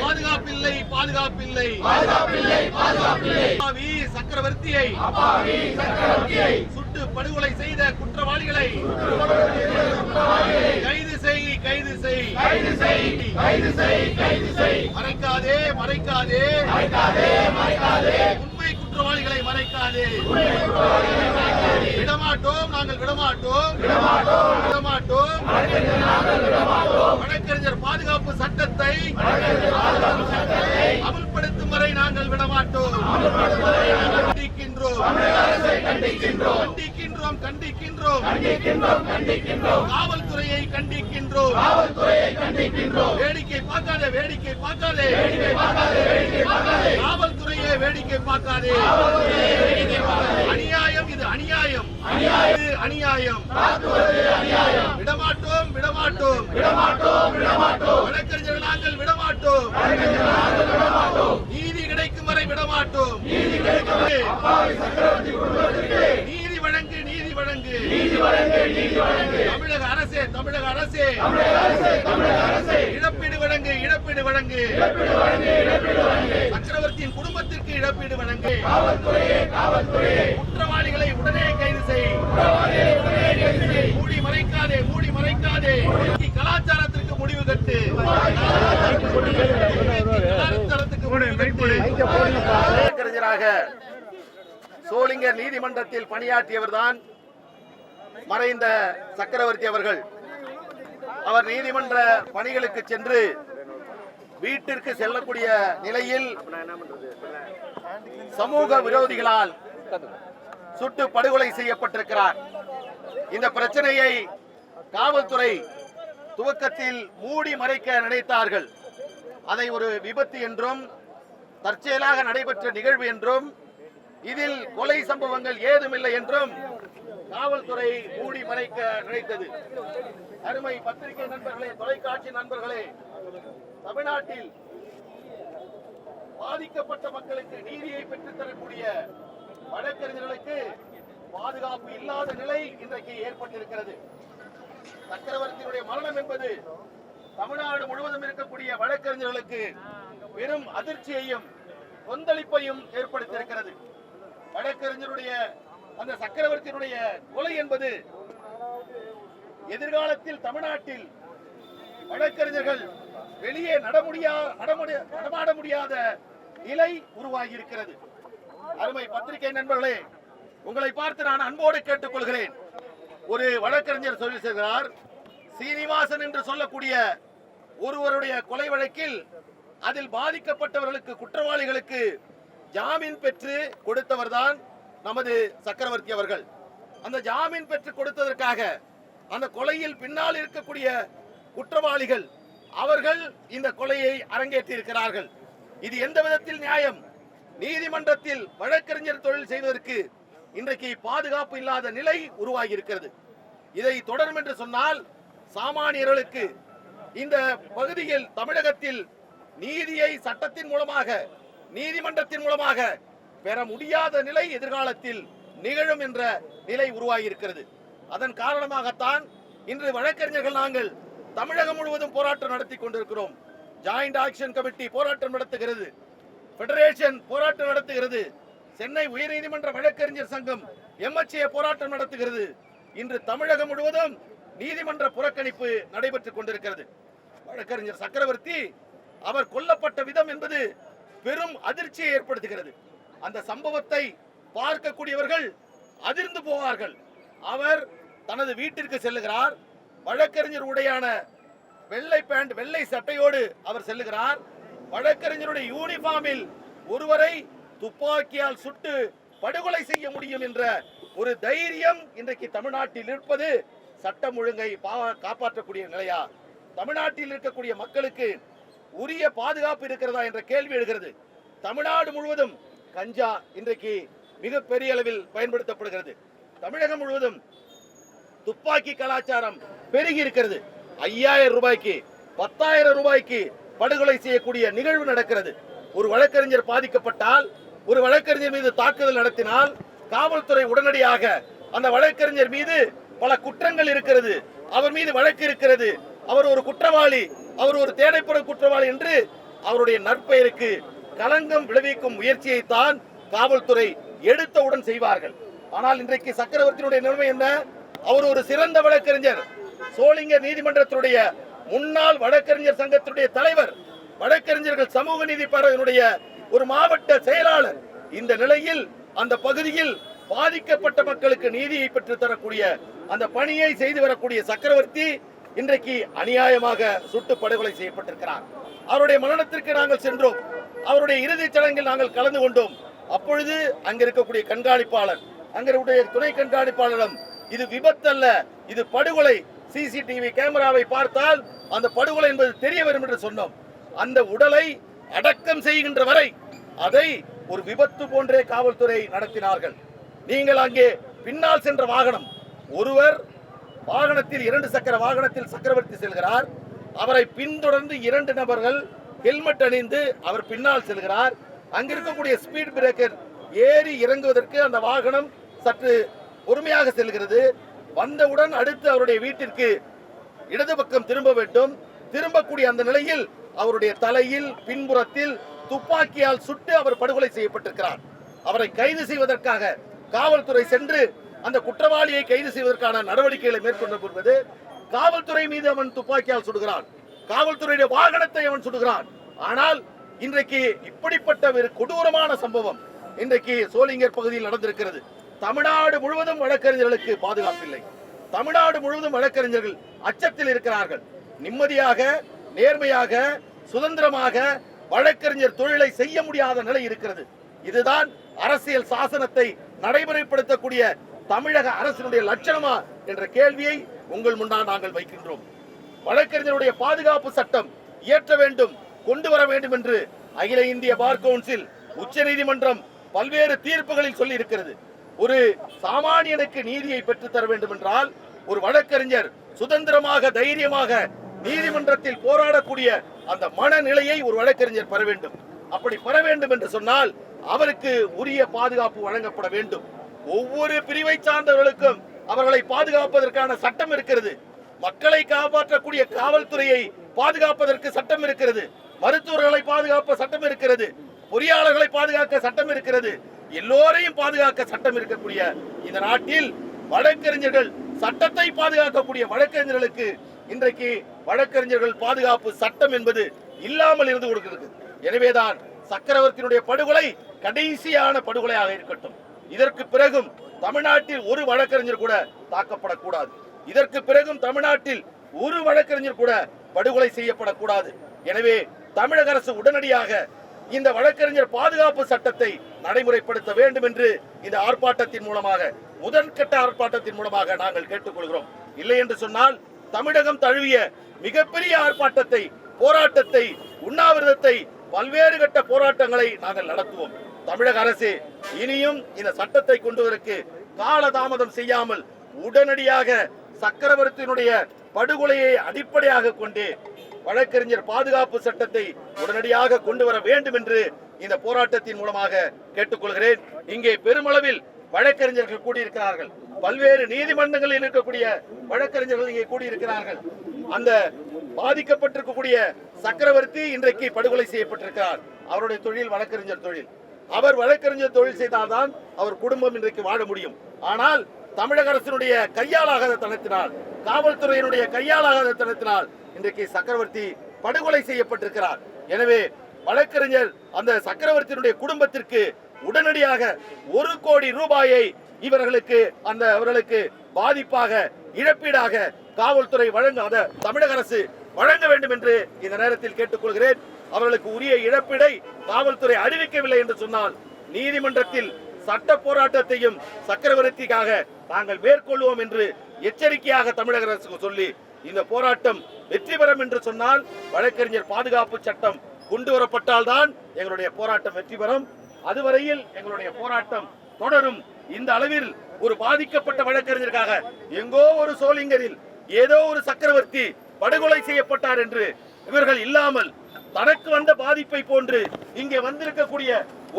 பாதுகாப்பில்லை பாதுகாப்பில்லை அப்பாவி சக்கரவர்த்தியை சுட்டு படுகொலை செய்த குற்றவாளிகளை கைது செய் கைது செய் மறைக்காதே மறைக்காதே உண்மை குற்றவாளிகளை மறைக்காதே விடமாட்டோம் நாங்கள் விடமாட்டோம் வழக்கறிஞர் பாதுகாப்பு சட்டத்தை அமல்படுத்தும் வரை நாங்கள் விடமாட்டோம். கண்டிக்கின்றோம் காவல்துறையை கண்டிக்கின்றோம். வேடிக்கை பார்க்காதே வேடிக்கை பார்க்காதே காவல்துறையை வேடிக்கை பார்க்காதே. அநியாயம் இது அநியாயம் அநியாயம். விடமாட்டோம் விடமாட்டோம் வழக்கறிஞர்கள் நாங்கள் விடமாட்டோம். நீதி கிடைக்கும் வரை விடமாட்டோம். நீதி வழங்கு நீதி வழங்கு தமிழக அரசே இழப்பீடு வழங்கு இழப்பீடு வழங்கு. சக்கரவர்த்தியின் குடும்பத்திற்கு இழப்பீடு வழங்கு. குற்றவாளிகளை உடனே கைது செய். மூடி மறைக்காதே மூடி மறைக்காதே. கலாச்சாரத்திற்கு முடிவு கட்டு. வழக்கறிஞராக சோளிங்கர் நீதிமன்றத்தில் பணியாற்றியவர்தான் மறைந்த சக்கரவர்த்தி அவர்கள். அவர் நீதிமன்ற பணிகளுக்கு சென்று வீட்டிற்கு செல்லக்கூடிய நிலையில் சமூக விரோதிகளால் சுட்டு படுகொலை செய்யப்பட்டிருக்கிறார். இந்த பிரச்சனையை காவல்துறை துவக்கத்தில் மூடி மறைக்க நினைத்தார்கள். அதை ஒரு விபத்து என்றும் தற்செயலாக நடைபெற்ற நிகழ்வு என்றும் இதில் கொலை சம்பவங்கள் ஏதுமில்லை என்றும் காவல்துறை மூடி மறைக்க நினைத்தது. அருமை பத்திரிகை நண்பர்களே, தொலைக்காட்சி நண்பர்களே, தமிழ்நாட்டில் பாதிக்கப்பட்ட மக்களுக்கு நீதியை பெற்றுத் தரக்கூடிய வழக்கறிஞர்களுக்கு பாதுகாப்பு இல்லாத நிலை இன்றைக்கு ஏற்பட்டிருக்கிறது. சக்கரவர்த்தியுடைய மரணம் என்பது தமிழ்நாடு முழுவதும் இருக்கக்கூடிய வழக்கறிஞர்களுக்கு பெரும் அதிர்ச்சியையும் கொந்தளிப்பையும் ஏற்படுத்தியிருக்கிறது. வழக்கறிஞருடைய அந்த சக்கரவர்த்தியினுடைய கொலை என்பது எதிர்காலத்தில் தமிழ்நாட்டில் வழக்கறிஞர்கள் வெளியே நடமாட முடியாத நிலை உருவாகி இருக்கிறது. அருமை பத்திரிகை நண்பர்களே, உங்களை பார்த்து நான் அன்போடு கேட்டுக் கொள்கிறேன். ஒரு வழக்கறிஞர் சொல்லுகிறார், சீனிவாசன் என்று சொல்லக்கூடிய ஒருவருடைய கொலை வழக்கில் அதில் பாதிக்கப்பட்டவர்களுக்கு குற்றவாளிகளுக்கு ஜாமீன் பெற்று கொடுத்தவர்தான் நமது சக்கரவர்த்தி அவர்கள். அந்த ஜாமீன் பெற்று கொடுத்ததற்காக அந்த கொலையில் பின்னால் இருக்கக்கூடிய குற்றவாளிகள் அவர்கள் இந்த கொலையை அரங்கேற்றி இருக்கிறார்கள். இது எந்த விதத்தில் நியாயம்? நீதிமன்றத்தில் வழக்கறிஞர் தொழில் செய்வதற்கு இன்றைக்கு பாதுகாப்பு இல்லாத நிலை உருவாகி இருக்கிறது. இதை தொடரும் என்று சொன்னால் சாமானியர்களுக்கு இந்த பகுதியில் தமிழகத்தில் நீதியை சட்டத்தின் மூலமாக நீதிமன்றத்தின் மூலமாக பெற முடியாத நிலை எதிர்காலத்தில் நிகழும் என்ற நிலை உருவாகி இருக்கிறது. அதன் காரணமாகத்தான் இன்று வழக்கறிஞர்கள் நாங்கள் தமிழகம் முழுவதும் போராட்டம் நடத்தி கொண்டிருக்கிறோம். ஜாயிண்ட் ஆக்ஷன் கமிட்டி போராட்டம் நடத்துகிறது, பெடரேஷன் போராட்டம் நடத்துகிறது, சென்னை உயர்நீதிமன்ற வழக்கறிஞர் சங்கம் MHA போராட்டம் நடத்துகிறது. இன்று தமிழகம் முழுவதும் நீதிமன்ற புறக்கணிப்பு நடைபெற்றுக் கொண்டிருக்கிறது. வழக்கறிஞர் சக்கரவர்த்தி அவர் கொல்லப்பட்ட விதம் என்பது பெரும் அதிர்ச்சியை ஏற்படுத்துகிறது. அந்த சம்பவத்தை பார்க்கக்கூடியவர்கள் அதிர்ந்து போவார்கள். அவர் தனது வீட்டிற்கு செல்லுகிறார். வழக்கறிஞர் உடையான வெள்ளை பேண்ட் வெள்ளை சட்டையோடு அவர் செல்லுகிறார். வழக்கறிஞருடைய யூனிஃபார்மில் ஒருவரை துப்பாக்கியால் சுட்டு படுகொலை செய்ய முடியும் என்ற ஒரு தைரியம் இன்றைக்கு தமிழ்நாட்டில் இருப்பது சட்டம் ஒழுங்கை காப்பாற்றக்கூடிய நிலையா? தமிழ்நாட்டில் இருக்கக்கூடிய மக்களுக்கு உரிய பாதுகாப்பு இருக்கிறதா என்ற கேள்வி எழுகிறது. தமிழ்நாடு முழுவதும் கஞ்சா இன்றைக்கு மிகப்பெரிய அளவில் பயன்படுத்தப்படுகிறது. தமிழகம் முழுவதும் துப்பாக்கி கலாச்சாரம் பெருகி இருக்கிறது. 5000 ரூபாய்க்கு 10,000 ரூபாய்க்கு படுகொலை செய்யக்கூடிய நிகழ்வு நடக்கிறது. ஒரு வழக்கறிஞர் பாதிக்கப்பட்டால், ஒரு வழக்கறிஞர் மீது தாக்குதல் நடத்தினால் காவல்துறை உடனடியாக அந்த வழக்கறிஞர் மீது பல குற்றங்கள் இருக்கிறது, அவர் மீது வழக்கு இருக்கிறது, அவர் ஒரு குற்றவாளி அவர் ஒரு தேடைப்புற குற்றவாளி என்று அவருடைய நற்பெயருக்கு களங்கம் விளைவிக்கும் முயற்சியை தான் காவல்துறை எடுத்தவுடன் செய்வார்கள். ஆனால் இன்றைக்கு சக்கரவர்த்தியினுடைய நிலைமை என்ன? அவர் ஒரு சிறந்த வழக்கறிஞர், சோளிங்கர் நீதிமன்றத்தினுடைய முன்னாள் வழக்கறிஞர் சங்கத்தினுடைய தலைவர், வழக்கறிஞர்கள் சமூக நீதி பேரவையினுடைய ஒரு மாவட்ட செயலாளர். இந்த நிலையில் அந்த பகுதியில் பாதிக்கப்பட்ட மக்களுக்கு நீதியை பெற்று தரக்கூடிய அந்த பணியை செய்து வரக்கூடிய சக்கரவர்த்தி இன்றைக்கு அநியாயமாக சுட்டு படுகொலை செய்யப்பட்டிருக்கிறார். அவருடைய மரணத்திற்கு நாங்கள் சென்றோம், அவருடைய இறுதிச் சடங்கில் நாங்கள் கலந்து கொண்டோம். அப்பொழுது அங்க இருக்கக்கூடிய கண்காணிப்பாளர், அங்கே துணை கண்காணிப்பாளரிடம் இது விபத்தல்ல, இது படுகொலை, சிசிடிவி கேமராவை பார்த்தால் அந்த படுகொலை என்பது தெரிய வரும் என்று சொன்னோம். அந்த உடலை அடக்கம் செய்கின்ற வரை அதை ஒரு விபத்து போன்றே காவல்துறை நடத்தினார்கள். நீங்கள் அங்கே பின்னால் சென்ற வாகனம், ஒருவர் வாகனத்தில் 2 சக்கர வாகனத்தில் சக்கரவர்த்தி செல்கிறார், அவரை பின்தொடர்ந்து 2 நபர்கள் ஹெல்மெட் அணிந்து அவர் பின்னால் செல்கிறார். அங்கிருக்கக்கூடிய ஸ்பீட் பிரேக்கர் ஏறி இறங்குவதற்கு அந்த வாகனம் சற்று பொறுமையாக செல்கிறது. வந்தவுடன் அடுத்து அவருடைய வீட்டிற்கு இடது பக்கம் திரும்ப வேண்டும். திரும்பக்கூடிய அந்த நிலையில் அவருடைய தலையில் பின்புறத்தில் துப்பாக்கியால் சுட்டு அவர் படுகொலை செய்யப்பட்டிருக்கிறார். அவரை கைது செய்வதற்காக காவல்துறை சென்று அந்த குற்றவாளியை கைது செய்வதற்கான நடவடிக்கைகளை மேற்கொண்ட பொழுது காவல்துறை மீது அவன் துப்பாக்கியால் சுடுகிறான், காவல்துறையுடைய வாகனத்தை அவன் சுடுகிறான். ஆனால் இன்றைக்கு இப்படிப்பட்ட ஒரு கொடூரமான சம்பவம் இன்றைக்கு சோளிங்கர் பகுதியில் நடந்திருக்கிறது. தமிழ்நாடு முழுவதும் வழக்கறிஞர்களுக்கு பாதுகாப்பில்லை. தமிழ்நாடு முழுவதும் வழக்கறிஞர்கள் அச்சத்தில் இருக்கிறார்கள். நிம்மதியாக, நேர்மையாக, சுதந்திரமாக வழக்கறிஞர் தொழிலை செய்ய முடியாத நிலை இருக்கிறது. இதுதான் அரசியல் சாசனத்தை நடைமுறைப்படுத்தக்கூடிய தமிழக அரசினுடைய லட்சணமா என்ற கேள்வியை உங்கள் முன்னால் நாங்கள் வைக்கின்றோம். வழக்கறிஞருடைய பாதுகாப்பு சட்டம் இயற்ற வேண்டும், கொண்டு வர வேண்டும் என்று அகில இந்திய பார் கவுன்சில், உச்ச நீதிமன்றம் பல்வேறு தீர்ப்புகளில் சொல்லி இருக்கிறது. ஒரு சாமானியனுக்கு நீதியை பெற்று தர வேண்டும் என்றால் ஒரு வழக்கறிஞர் சுதந்திரமாக, தைரியமாக நீதிமன்றத்தில் போராடக்கூடிய அந்த மனநிலையை ஒரு வழக்கறிஞர் பெற வேண்டும். அப்படி பெற வேண்டும் என்று சொன்னால் அவருக்கு உரிய பாதுகாப்பு வழங்கப்பட வேண்டும். ஒவ்வொரு பிரிவை சார்ந்தவர்களுக்கும் அவர்களை பாதுகாப்பதற்கான சட்டம் இருக்கிறது. மக்களை காப்பாற்றக்கூடிய காவல்துறையை பாதுகாப்பதற்கு சட்டம் இருக்கிறது. மருத்துவர்களை பாதுகாப்ப சட்டம் இருக்கிறது. பொறியாளர்களை பாதுகாக்க சட்டம் இருக்கிறது. எல்லோரையும் பாதுகாக்க சட்டம் இருக்கக்கூடிய இந்த நாட்டில் வழக்கறிஞர்கள், சட்டத்தை பாதுகாக்கக்கூடிய வழக்கறிஞர்களுக்கு இன்றைக்கு வழக்கறிஞர்கள் பாதுகாப்பு சட்டம் என்பது இல்லாமல் இருந்து கொடுக்கிறது. எனவேதான் சக்கரவர்த்தியினுடைய படுகொலை கடைசியான படுகொலையாக இருக்கட்டும். இதற்கு பிறகும் தமிழ்நாட்டில் ஒரு வழக்கறிஞர் கூட தாக்கப்படக்கூடாது. இதற்கு பிறகும் தமிழ்நாட்டில் ஒரு வழக்கறிஞர் கூட படுகொலை செய்யப்படக்கூடாது. எனவே தமிழக அரசு உடனடியாக இந்த வழக்கறிஞர் பாதுகாப்பு சட்டத்தை நடைமுறைப்படுத்த வேண்டும் என்று இந்த ஆர்ப்பாட்டத்தின் மூலமாக, முதற்கட்ட ஆர்ப்பாட்டத்தின் மூலமாக நாங்கள் கேட்டுக்கொள்கிறோம். இல்லை என்று சொன்னால் தமிழகம் தழுவிய மிகப்பெரிய ஆர்ப்பாட்டத்தை, போராட்டத்தை, உண்ணாவிரதத்தை, பல்வேறு கட்ட போராட்டங்களை நாங்கள் நடத்துவோம். தமிழக அரசு இனியும் இந்த சட்டத்தை கொண்டு வருவதற்கு காலதாமதம் செய்யாமல் உடனடியாக சக்கரவர்த்தியினுடைய படுகொலையை அடிப்படையாக கொண்டு வழக்கறிஞர் பாதுகாப்பு சட்டத்தை உடனடியாக கொண்டு வர வேண்டும் என்று இந்த போராட்டத்தின் மூலமாக கேட்டுக்கொள்கிறேன். இங்கே பெருமளவில் வழக்கறிஞர்கள் கூடியிருக்கிறார்கள். பல்வேறு நீதிமன்றங்களில் இருக்கக்கூடிய வழக்கறிஞர்கள் இங்கே கூடியிருக்கிறார்கள். அந்த பாதிக்கப்பட்டிருக்கக்கூடிய சக்கரவர்த்தி இன்றைக்கு படுகொலை செய்யப்பட்டிருக்கிறார். அவருடைய தொழில் வழக்கறிஞர் தொழில். அவர் வழக்கறிஞர் தொழில் செய்தால்தான் அவர் குடும்பம் இன்றைக்கு வாழ முடியும். ஆனால் தமிழக அரசினுடைய கையாளாகாத தனத்தினால், காவல்துறையினுடைய கையாளாகாத தனத்தினால் இன்றைக்கு சக்கரவர்த்தி படுகொலை செய்யப்பட்டிருக்கிறார். எனவே வழக்கறிஞர் அந்த சக்கரவர்த்தியினுடைய குடும்பத்திற்கு உடனடியாக 1 கோடி ரூபாயை இவர்களுக்கு, அவர்களுக்கு பாதிப்பாக, இழப்பீடாக காவல்துறை வழங்க, தமிழக அரசு வழங்க வேண்டும் என்று இந்த நேரத்தில் கேட்டுக்கொள்கிறேன். அவர்களுக்கு உரிய இழப்பீடை காவல்துறை அறிவிக்கவில்லை என்று சொன்னால் நீதிமன்றத்தில் சட்ட போராட்டத்தையும் சக்கரவர்த்திக்காக நாங்கள் மேற்கொள்வோம் என்று எச்சரிக்கையாக தமிழக அரசுக்கு சொல்லி, இந்த போராட்டம் வெற்றி பெறும் என்று சொன்னால் வழக்கறிஞர் பாதுகாப்பு சட்டம் கொண்டு வரப்பட்டால்தான் எங்களுடைய போராட்டம் வெற்றி பெறும். அதுவரையில் எங்களுடைய போராட்டம் தொடரும். இந்த அளவில் ஒரு பாதிக்கப்பட்ட வழக்கறிஞருக்காக எங்கோ ஒரு சோளிங்கரில் ஏதோ ஒரு சக்கரவர்த்தி படுகொலை செய்யப்பட்டார் என்று இவர்கள் இல்லாமல் தனக்கு வந்த பாதிப்பை போன்று இங்கே வந்திருக்கக்கூடிய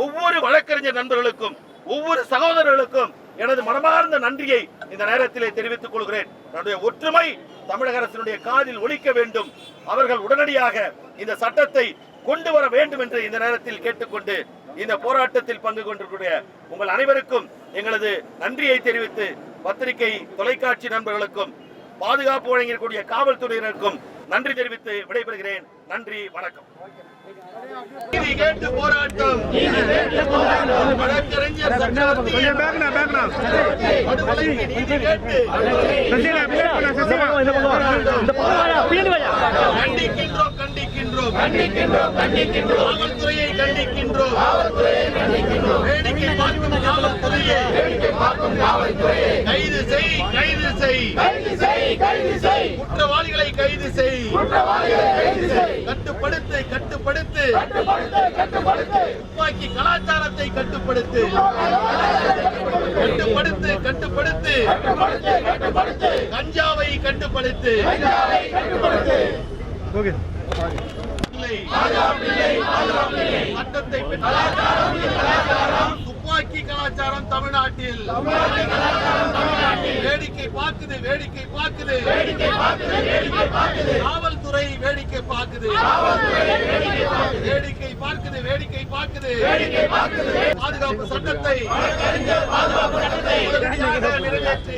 ஒவ்வொரு வழக்கறிஞர் நண்பர்களுக்கும், ஒவ்வொரு சகோதரர்களுக்கும் எனது மனமார்ந்த நன்றியை இந்த நேரத்திலே தெரிவித்துக் கொள்கிறேன். என்னுடைய ஒற்றுமை தமிழக அரசினுடைய காதில் ஒலிக்க வேண்டும். அவர்கள் உடனடியாக இந்த சட்டத்தை கொண்டு வர வேண்டும் என்று இந்த நேரத்தில் கேட்டுக்கொண்டு இந்த போராட்டத்தில் பங்கு கொண்டிருக்கிற உங்கள் அனைவருக்கும் எங்களது நன்றியை தெரிவித்து, பத்திரிகை தொலைக்காட்சி நண்பர்களுக்கும் பாதுகாப்பு வழங்கக்கூடிய காவல்துறையினருக்கும் நன்றி தெரிவித்து விடைபெறுகிறேன். நன்றி, வணக்கம். நீதி கேட்டு போராட்டம், வழக்கறிஞர் சக்கரவர்த்தியின் படுகொலைக்கு நீதி கேட்டு கண்டிக்கின்றோம். காவல்துறையை கண்டிக்கின்றோம். வேடிக்கை பார்க்கும் காவல்துறையை கைது செய். குற்றவாளிகளை கைது செய். கட்டுப்படுத்து. துப்பாக்கி கலாச்சாரத்தை கட்டுப்படுத்து. கஞ்சாவை கட்டுப்படுத்து. சட்டத்தை துப்பாக்கி கலாச்சாரம் தமிழ்நாட்டில் வேடிக்கை பார்க்குது. காவல்துறை வேடிக்கை பார்க்குது. பாதுகாப்பு சட்டத்தை உடனடியாக நிறைவேற்று.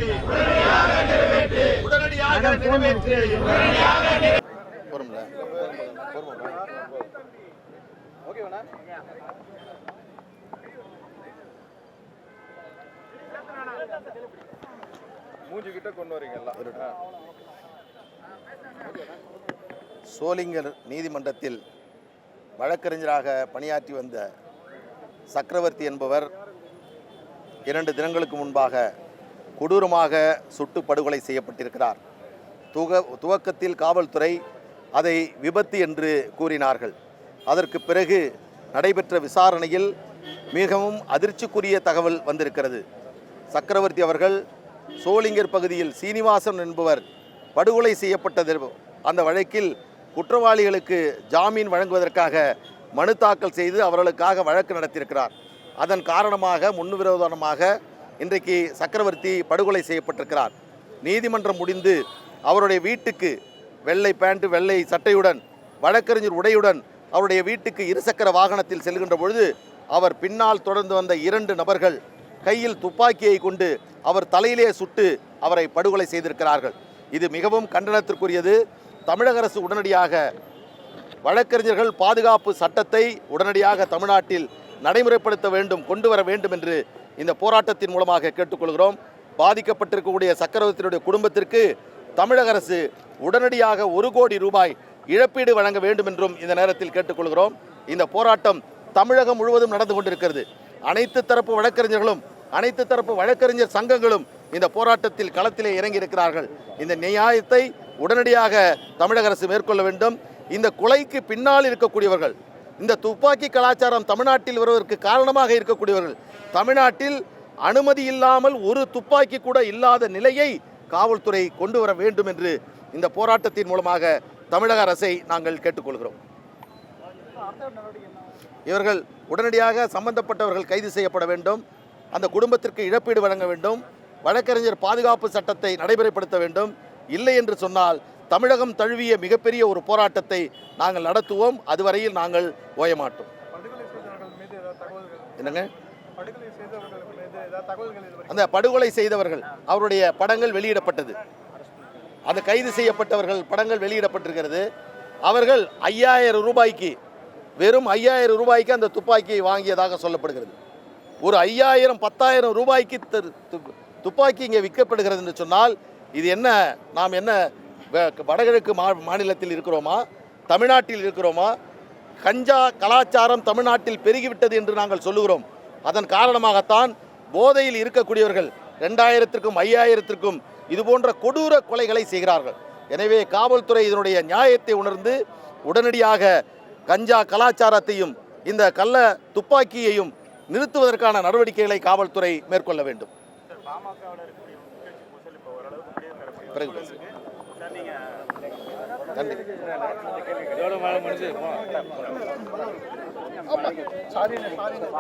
சோளிங்கர் நீதிமன்றத்தில் வழக்கறிஞராக பணியாற்றி வந்த சக்கரவர்த்தி என்பவர் 2 தினங்களுக்கு முன்பாக கொடூரமாக சுட்டு படுகொலை செய்யப்பட்டிருக்கிறார். துவக்கத்தில் காவல்துறை அதை விபத்து என்று கூறினார்கள். அதற்கு பிறகு நடைபெற்ற விசாரணையில் மிகவும் அதிர்ச்சிக்குரிய தகவல் வந்திருக்கிறது. சக்கரவர்த்தி அவர்கள் சோளிங்கர் பகுதியில் சீனிவாசன் என்பவர் படுகொலை செய்யப்பட்டது அந்த வழக்கில் குற்றவாளிகளுக்கு ஜாமீன் வழங்குவதற்காக மனு தாக்கல் செய்து அவர்களுக்காக வழக்கு நடத்தியிருக்கிறார். அதன் காரணமாக முன்விரோதமாக இன்றைக்கு சக்கரவர்த்தி படுகொலை செய்யப்பட்டிருக்கிறார். நீதிமன்றம் முடிந்து அவருடைய வீட்டுக்கு வெள்ளை பேண்ட் வெள்ளை சட்டையுடன் வழக்கறிஞர் உடையுடன் அவருடைய வீட்டுக்கு இருசக்கர வாகனத்தில் செல்கின்ற பொழுது அவர் பின்னால் தொடர்ந்து வந்த 2 நபர்கள் கையில் துப்பாக்கியை கொண்டு அவர் தலையிலே சுட்டு அவரை படுகொலை செய்திருக்கிறார்கள். இது மிகவும் கண்டனத்திற்குரியது. தமிழக அரசு உடனடியாக வழக்கறிஞர்கள் பாதுகாப்பு சட்டத்தை உடனடியாக தமிழ்நாட்டில் நடைமுறைப்படுத்த வேண்டும், கொண்டு வர வேண்டும் என்று இந்த போராட்டத்தின் மூலமாக கேட்டுக்கொள்கிறோம். பாதிக்கப்பட்டிருக்கக்கூடிய சக்கரவர்த்தியுடைய குடும்பத்திற்கு தமிழக அரசு உடனடியாக 1 கோடி ரூபாய் இழப்பீடு வழங்க வேண்டும் என்றும் இந்த நேரத்தில் கேட்டுக்கொள்கிறோம். இந்த போராட்டம் தமிழகம் முழுவதும் நடந்து கொண்டிருக்கிறது. அனைத்து தரப்பு வழக்கறிஞர்களும் அனைத்து தரப்பு வழக்கறிஞர் சங்கங்களும் இந்த போராட்டத்தில் களத்திலே இறங்கி இருக்கிறார்கள். இந்த நியாயத்தை உடனடியாக தமிழக அரசு மேற்கொள்ள வேண்டும். இந்த கொலைக்கு பின்னால் இருக்கக்கூடியவர்கள், இந்த துப்பாக்கி கலாச்சாரம் தமிழ்நாட்டில் வருவதற்கு காரணமாக இருக்கக்கூடியவர்கள், தமிழ்நாட்டில் அனுமதி இல்லாமல் ஒரு துப்பாக்கி கூட இல்லாத நிலையை காவல்துறை கொண்டு வர வேண்டும் என்று இந்த போராட்டத்தின் மூலமாக தமிழக அரசை நாங்கள் கேட்டுக்கொள்கிறோம். இவர்கள் உடனடியாக சம்பந்தப்பட்டவர்கள் கைது செய்யப்பட வேண்டும். அந்த குடும்பத்திற்கு இழப்பீடு வழங்க வேண்டும். வழக்கறிஞர் பாதுகாப்பு சட்டத்தை நடைமுறைப்படுத்த வேண்டும். இல்லை என்று சொன்னால் தமிழகம் தழுவிய மிகப்பெரிய ஒரு போராட்டத்தை நாங்கள் நடத்துவோம். அதுவரையில் நாங்கள் ஓயமாட்டோம். என்னங்க? அந்த படுகொலை செய்தவர்கள் அவருடைய படங்கள் வெளியிடப்பட்டது. அந்த கைது செய்யப்பட்டவர்கள் படங்கள் வெளியிடப்பட்டிருக்கிறது. அவர்கள் 5000 ரூபாய்க்கு, வெறும் 5000 ரூபாய்க்கு அந்த துப்பாக்கியை வாங்கியதாக சொல்லப்படுகிறது. ஒரு 5000 10,000 ரூபாய்க்கு துப்பாக்கி இங்கே விற்கப்படுகிறது என்று சொன்னால் இது என்ன? நாம் என்ன வடகிழக்கு மாநிலத்தில் இருக்கிறோமா? தமிழ்நாட்டில் இருக்கிறோமா? கஞ்சா கலாச்சாரம் தமிழ்நாட்டில் பெருகிவிட்டது என்று நாங்கள் சொல்லுகிறோம். அதன் காரணமாகத்தான் போதையில் இருக்கக்கூடியவர்கள் 2000க்கும் 5000க்கும் இது போன்ற கொடூர கொலைகளை செய்கிறார்கள். எனவே காவல்துறை இதனுடைய நியாயத்தை உணர்ந்து உடனடியாக கஞ்சா கலாச்சாரத்தையும் இந்த கள்ள துப்பாக்கியையும் நிறுத்துவதற்கான நடவடிக்கைகளை காவல்துறை மேற்கொள்ள வேண்டும். நன்றி.